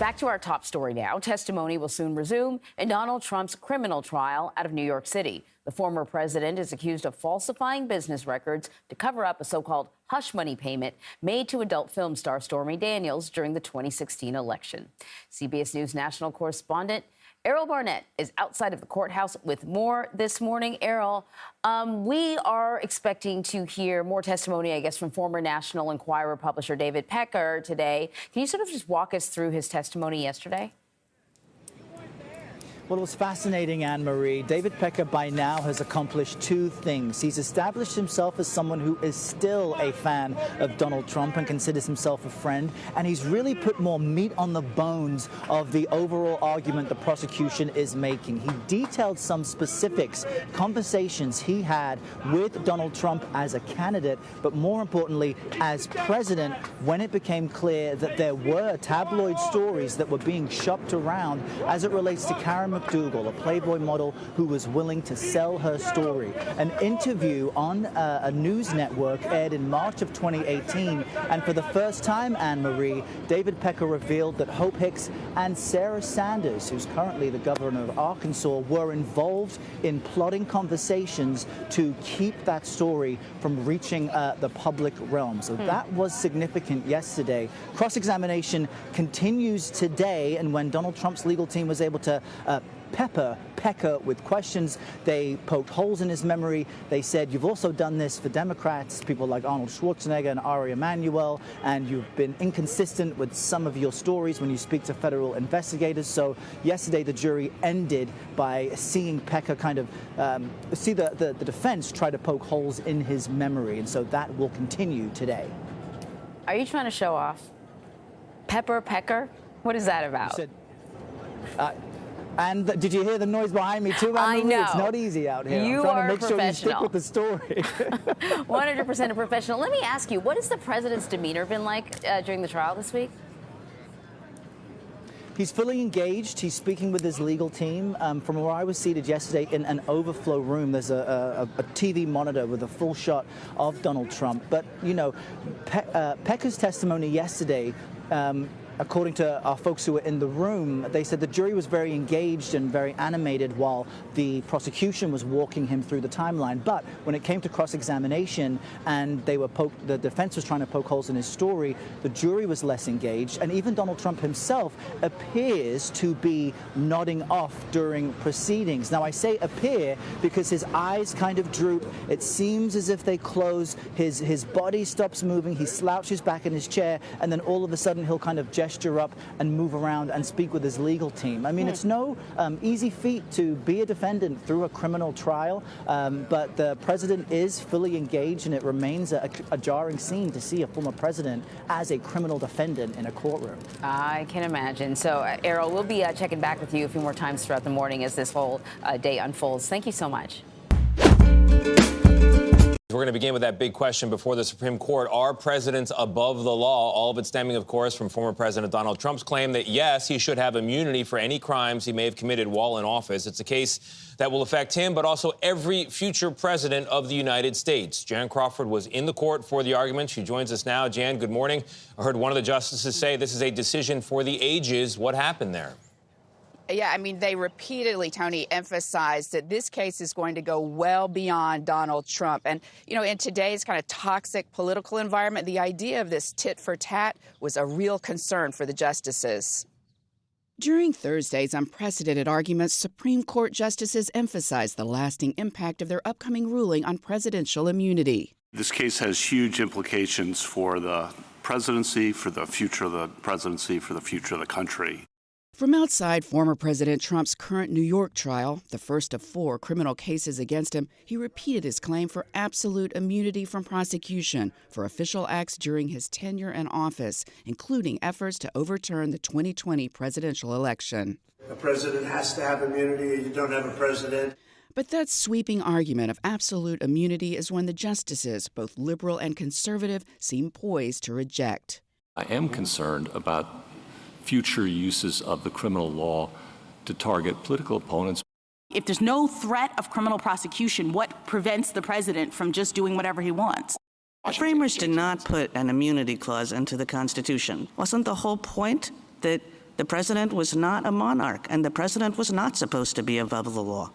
Back to our top story now. Testimony will soon resume in Donald Trump's criminal trial out of New York City. The former president is accused of falsifying business records to cover up a so-called hush money payment made to adult film star Stormy Daniels during the 2016 election. CBS News national correspondent Errol Barnett is outside of the courthouse with more this morning. Errol, we are expecting to hear more testimony, I guess, from former National Enquirer publisher David Pecker today. Can you sort of just walk us through his testimony yesterday? Well, it was fascinating, Anne-Marie. David Pecker by now has accomplished two things. He's established himself as someone who is still a fan of Donald Trump and considers himself a friend. And he's really put more meat on the bones of the overall argument the prosecution is making. He detailed some specifics, conversations he had with Donald Trump as a candidate, but more importantly, as president, when it became clear that there were tabloid stories that were being shopped around as it relates to Karen McDougal, a Playboy model who was willing to sell her story. An interview on a news network aired in March of 2018, and for the first time, Anne-Marie, David Pecker revealed that Hope Hicks and Sarah Sanders, who's currently the governor of Arkansas, were involved in plotting conversations to keep that story from reaching the public realm. So that was significant yesterday. Cross-examination continues today, and when Donald Trump's legal team was able to pepper Pecker with questions, they poked holes in his memory. They said, you've also done this for Democrats, people like Arnold Schwarzenegger and Ari Emanuel, and you've been inconsistent with some of your stories when you speak to federal investigators. So yesterday the jury ended by seeing Pecker kind of see the defense try to poke holes in his memory, and so that will continue today. Are you trying to show off? Pecker? What is that about? You said, and did you hear the noise behind me too? I know. It's not easy out here. You I'm trying are to make sure you stick professional. with the story. 100% a professional. Let me ask you, what has the president's demeanor been like during the trial this week? He's fully engaged. He's speaking with his legal team. From where I was seated yesterday in an overflow room, there's a TV monitor with a full shot of Donald Trump. But, you know, Pecker's testimony yesterday, according to our folks who were in the room, they said the jury was very engaged and very animated while the prosecution was walking him through the timeline. But when it came to cross-examination and the defense was trying to poke holes in his story, the jury was less engaged. And even Donald Trump himself appears to be nodding off during proceedings. Now, I say appear because his eyes kind of droop. It seems as if they close. His body stops moving. He slouches back in his chair, and then all of a sudden he'll kind of gesture up and move around and speak with his legal team. I mean, it's no easy feat to be a defendant through a criminal trial, but the president is fully engaged, and it remains a jarring scene to see a former president as a criminal defendant in a courtroom. I can imagine. So, Errol, we'll be checking back with you a few more times throughout the morning as this whole day unfolds. Thank you so much. We're going to begin with that big question before the Supreme Court. Are presidents above the law? All of it stemming, of course, from former President Donald Trump's claim that, yes, he should have immunity for any crimes he may have committed while in office. It's a case that will affect him, but also every future president of the United States. Jan Crawford was in the court for the argument. She joins us now. Jan, good morning. I heard one of the justices say this is a decision for the ages. What happened there? Yeah, I mean, they repeatedly, Tony, emphasized that this case is going to go well beyond Donald Trump. And, you know, in today's kind of toxic political environment, the idea of this tit for tat was a real concern for the justices. During Thursday's unprecedented arguments, Supreme Court justices emphasized the lasting impact of their upcoming ruling on presidential immunity. This case has huge implications for the presidency, for the future of the presidency, for the future of the country. From outside former President Trump's current New York trial, the first of 4 criminal cases against him, he repeated his claim for absolute immunity from prosecution for official acts during his tenure in office, including efforts to overturn the 2020 presidential election. A president has to have immunity. You don't have a president. But that sweeping argument of absolute immunity is one the justices, both liberal and conservative, seem poised to reject. I am concerned about future uses of the criminal law to target political opponents. If there's no threat of criminal prosecution, what prevents the president from just doing whatever he wants? The framers did not put an immunity clause into the Constitution. Wasn't the whole point that The president was not a monarch, and the president was not supposed to be above the law.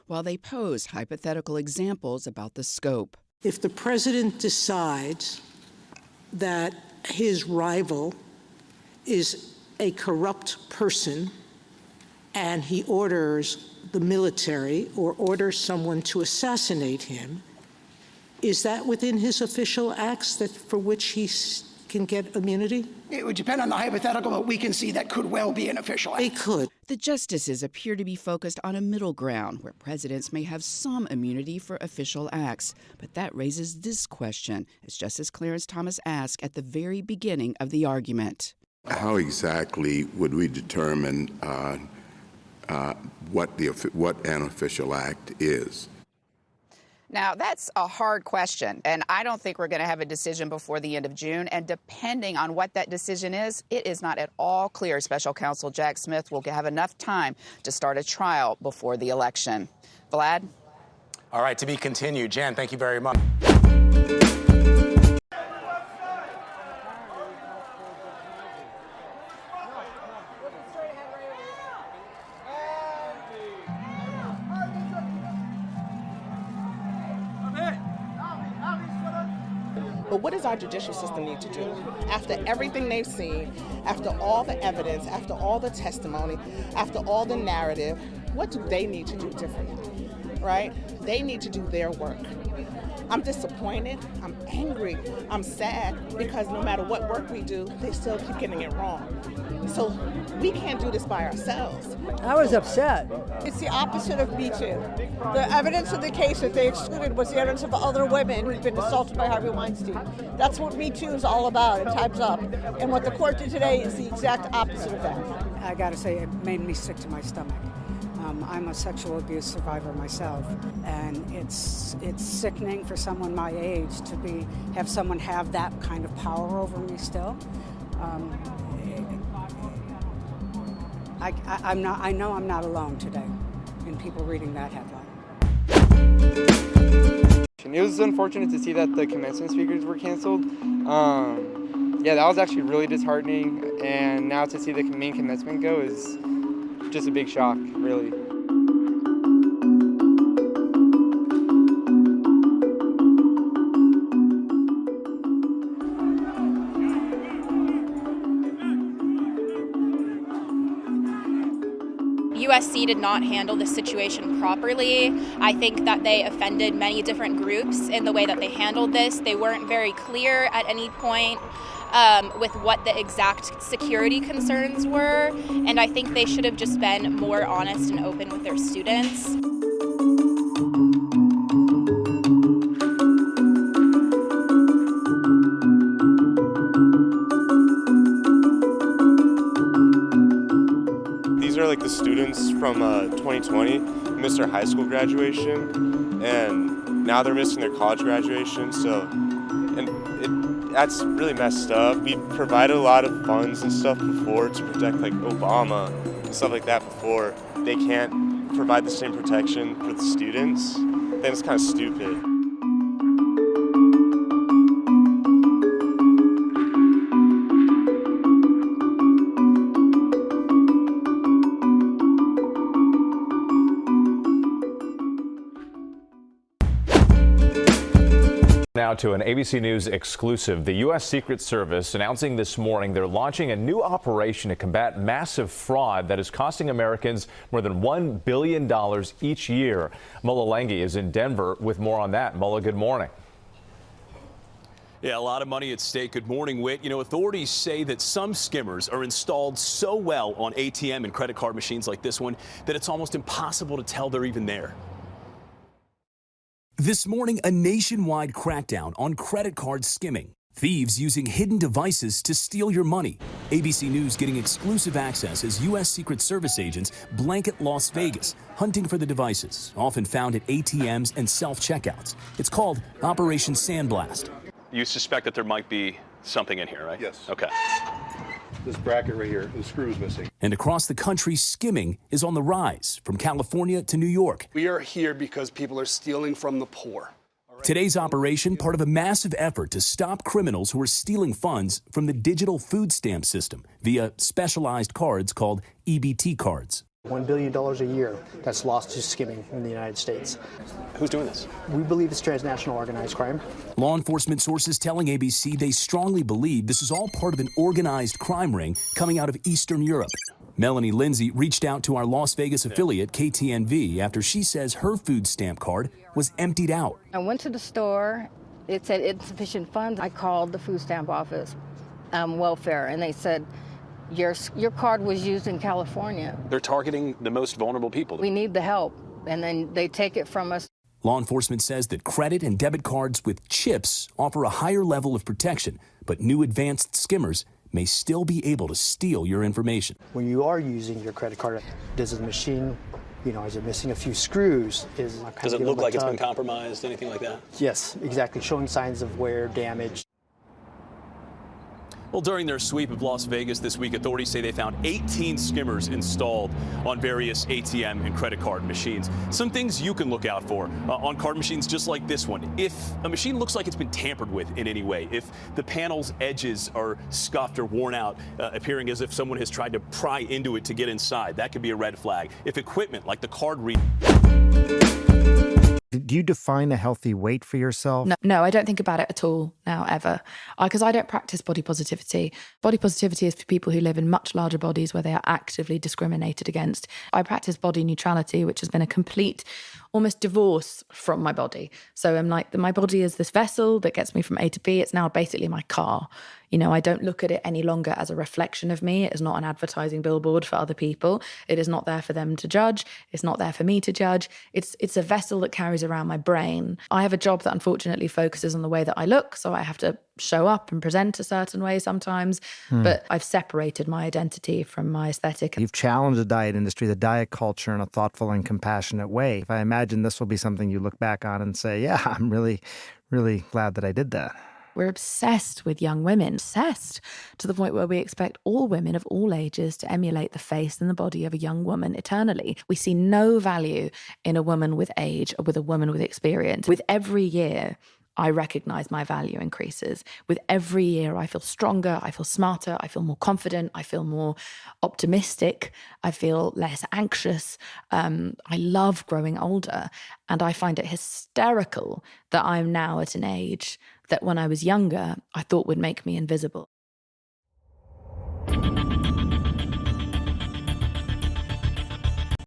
While they posed hypothetical examples about the scope. If the president decides that his rival is a corrupt person and he orders the military or orders someone to assassinate him, is that within his official acts that for which he can get immunity? It would depend on the hypothetical, but we can see that could well be an official act. It could. The justices appear to be focused on a middle ground where presidents may have some immunity for official acts. But that raises this question, as Justice Clarence Thomas asked at the very beginning of the argument. How exactly would we determine what an official act is? Now, that's a hard question, and I don't think we're going to have a decision before the end of June. And depending on what that decision is, it is not at all clear Special Counsel Jack Smith will have enough time to start a trial before the election. Vlad? All right, to be continued. Jan, thank you very much. But what does our judicial system need to do? After everything they've seen, after all the evidence, after all the testimony, after all the narrative, what do they need to do differently, right? They need to do their work. I'm disappointed, I'm angry, I'm sad, because no matter what work we do, they still keep getting it wrong. So we can't do this by ourselves. I was upset. It's the opposite of MeToo. The evidence of the case that they excluded was the evidence of other women who'd been assaulted by Harvey Weinstein. That's what MeToo is all about, and Time's Up. And what the court did today is the exact opposite of that. I gotta say, it made me sick to my stomach. I'm a sexual abuse survivor myself, and it's sickening for someone my age to have someone have that kind of power over me still. I know I'm not alone today in people reading that headline. It was unfortunate to see that the commencement speakers were canceled. Yeah, that was actually really disheartening, and now to see the main commencement go is just a big shock, really. USC did not handle the situation properly. I think that they offended many different groups in the way that they handled this. They weren't very clear at any point with what the exact security concerns were, and I think they should have just been more honest and open with their students. These are like the students from 2020 who missed their high school graduation, and now they're missing their college graduation. That's really messed up. We provided a lot of funds and stuff before to protect like Obama and stuff like that before. They can't provide the same protection for the students. Then it's kind of stupid. Now to an ABC News exclusive. The U.S. Secret Service announcing this morning they're launching a new operation to combat massive fraud that is costing Americans more than $1 billion each year. Mola Lenghi is in Denver with more on that. Mola, good morning. Yeah, a lot of money at stake. Good morning, Whit. You know, authorities say that some skimmers are installed so well on ATM and credit card machines like this one that it's almost impossible to tell they're even there. This morning, a nationwide crackdown on credit card skimming. Thieves using hidden devices to steal your money. ABC News getting exclusive access as U.S. Secret Service agents blanket Las Vegas, hunting for the devices, often found at ATMs and self-checkouts. It's called Operation Sandblast. You suspect that there might be something in here, right? Yes. Okay. This bracket right here, the screw is missing. And across the country, skimming is on the rise, from California to New York. We are here because people are stealing from the poor. Today's operation, part of a massive effort to stop criminals who are stealing funds from the digital food stamp system via specialized cards called EBT cards. $1 billion a year that's lost to skimming in the United States. Who's doing this? We believe it's transnational organized crime. Law enforcement sources telling ABC they strongly believe this is all part of an organized crime ring coming out of Eastern Europe. Melanie Lindsay reached out to our Las Vegas affiliate KTNV after she says her food stamp card was emptied out. I went to the store. It said insufficient funds. I called the food stamp office, welfare, and they said, your card was used in California. They're targeting the most vulnerable people. We need the help, and then they take it from us. Law enforcement says that credit and debit cards with chips offer a higher level of protection, but new advanced skimmers may still be able to steal your information. When you are using your credit card, does the machine, is it missing a few screws? Does it look like it's been compromised, anything like that? Yes, exactly, showing signs of wear, damage. Well, during their sweep of Las Vegas this week, authorities say they found 18 skimmers installed on various ATM and credit card machines. Some things you can look out for on card machines just like this one. If a machine looks like it's been tampered with in any way, if the panel's edges are scuffed or worn out, appearing as if someone has tried to pry into it to get inside, that could be a red flag. If equipment like the card reader... Do you define a healthy weight for yourself? No, I don't think about it at all now, ever. Because I don't practice body positivity. Body positivity is for people who live in much larger bodies where they are actively discriminated against. I practice body neutrality, which has been a complete, almost divorce from my body. So I'm like, my body is this vessel that gets me from A to B. It's now basically my car. I don't look at it any longer as a reflection of me. It is not an advertising billboard for other people. It is not there for them to judge. It's not there for me to judge. It's a vessel that carries around my brain. I have a job that unfortunately focuses on the way that I look, so I have to show up and present a certain way sometimes, but I've separated my identity from my aesthetic. You've challenged the diet industry, the diet culture in a thoughtful and compassionate way. I imagine this will be something you look back on and say, yeah, I'm really, really glad that I did that. We're obsessed with young women, obsessed to the point where we expect all women of all ages to emulate the face and the body of a young woman eternally. We see no value in a woman with age or with a woman with experience. With every year, I recognize my value increases. With every year, I feel stronger, I feel smarter, I feel more confident, I feel more optimistic, I feel less anxious. I love growing older, and I find it hysterical that I'm now at an age that when I was younger, I thought would make me invisible.